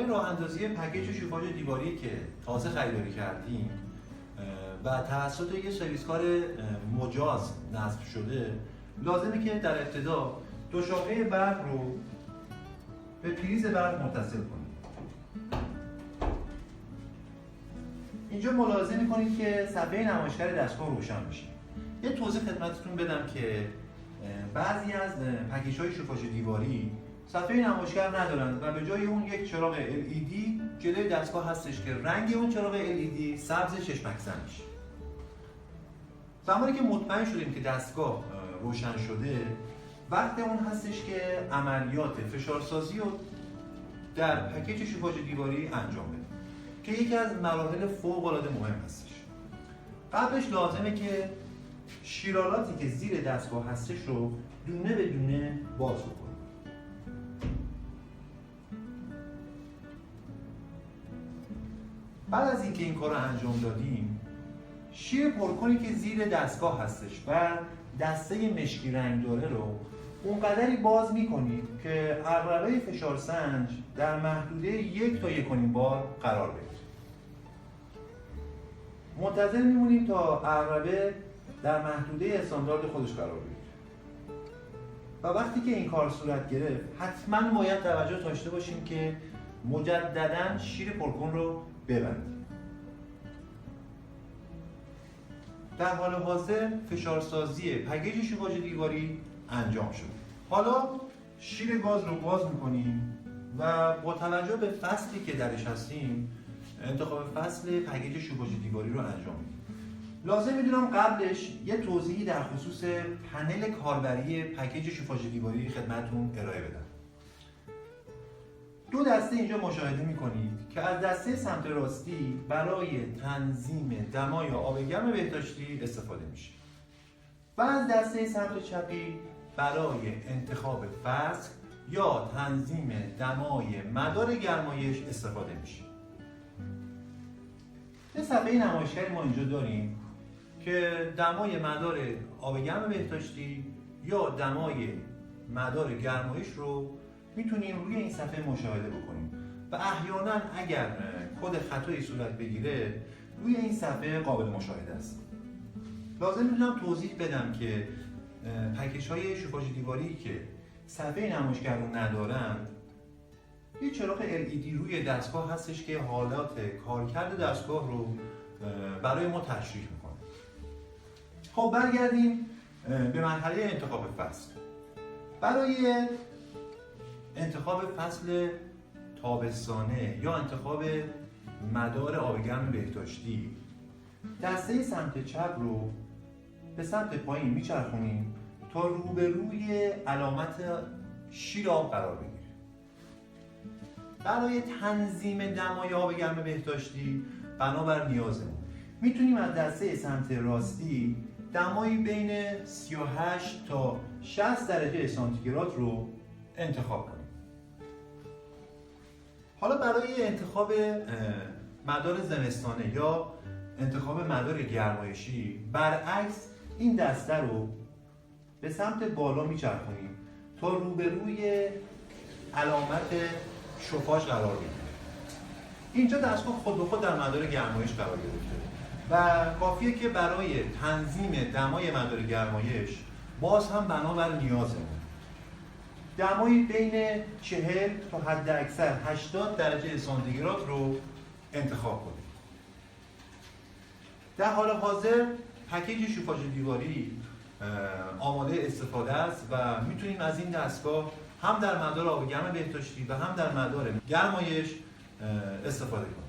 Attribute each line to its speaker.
Speaker 1: برای راه اندازی پکیج شوفاژ دیواری که تازه خریداری کردیم و توسط یک سرویسکار مجاز نصب شده، لازمه که در ابتدا دو شاخه برق رو به پریز برق متصل کنید. اینجا ملاحظه می‌کنید که صفحه نمایشگر دستگاه روشن میشه. یه توضیح خدمتتون بدم که بعضی از پکیج‌های شوفاژ دیواری صفحه نمایشگر ندارند و به جای اون یک چراغ LED جلوی دستگاه هستش که رنگ اون چراغ LED سبز چشمک زن میشه. زمانی که مطمئن شدیم که دستگاه روشن شده، وقت اون هستش که عملیات فشارسازی رو در پکیج شوفاژ دیواری انجام بدیم که یکی از مراحل فوق‌العاده مهم هستش. قبلش لازمه که شیرالاتی که زیر دستگاه هستش رو دونه به دونه باز بکنیم. بعد از اینکه این کار رو انجام دادیم، شیر پرکنی که زیر دستگاه هستش و دسته مشکی رنگ داره رو اونقدری باز میکنید که عقربه فشارسنج در محدوده 1 تا 1.5 بار قرار بگیره. منتظر میمونیم تا عقربه در محدوده استاندارد خودش قرار بگیره. و وقتی که این کار صورت گرفت، حتما باید توجه داشته باشیم که مجددا شیر پرکن رو ببندیم. در حال حاضر فشارسازی پکیج شوفاژ دیواری انجام شد. حالا شیر گاز رو باز می‌کنیم و با توجه به فصلی که درش هستیم انتخاب فصل پکیج شوفاژ دیواری رو انجام میدیم. لازم می‌دونم قبلش یه توضیحی در خصوص پنل کاربری پکیج شوفاژ دیواری خدمتتون ارائه بدم. دو دسته اینجا مشاهده می‌کنید که از دسته سمت راستی برای تنظیم دمای آب گرم بهداشتی استفاده میشه و از دسته سمت چپی برای انتخاب فصل یا تنظیم دمای مدار گرمایش استفاده میشه. یه صفحه نمایشگری ما اینجا داریم که دمای مدار آب گرم بهداشتی یا دمای مدار گرمایش رو میتونیم روی این صفحه مشاهده بکنیم و احیانا اگر کد خطایی صورت بگیره روی این صفحه قابل مشاهده است. لازم میدونم توضیح بدم که پکیج‌های شوفاژ دیواری که صفحه نمایشگر رو ندارند، یه چراغ LED روی دستگاه هستش که حالات کارکرد دستگاه رو برای ما تشریح میکنه. خب برگردیم به مرحله انتخاب فصل. برای انتخاب فصل تابستانه یا انتخاب مدار آب گرم بهداشتی، دسته سمت چپ رو به سمت پایین میچرخونیم تا روبروی علامت شیر آب قرار بگیره. برای تنظیم دمای آب گرم بهداشتی بنابر نیازمون میتونیم از دسته سمت راستی دمایی بین 38 تا 60 درجه سانتیگراد رو انتخاب کنیم. حالا برای انتخاب مدار زمستانه یا انتخاب مدار گرمایشی برعکس این دسته رو به سمت بالا میچرخونیم تا روبروی علامت شوفاژ قرار بگیره. اینجا دستگاه خود به خود در مدار گرمایش قرار گرفته و کافیه که برای تنظیم دمای مدار گرمایش باز هم بنابر نیازمون دمایی بین 40 تا حد اکثر 80 درجه سانتیگراد رو انتخاب کنیم. در حال حاضر پکیج شوفاژ دیواری آماده استفاده است و میتونیم از این دستگاه هم در مدار آب گرم بهداشتی و هم در مدار گرمایش استفاده کنیم.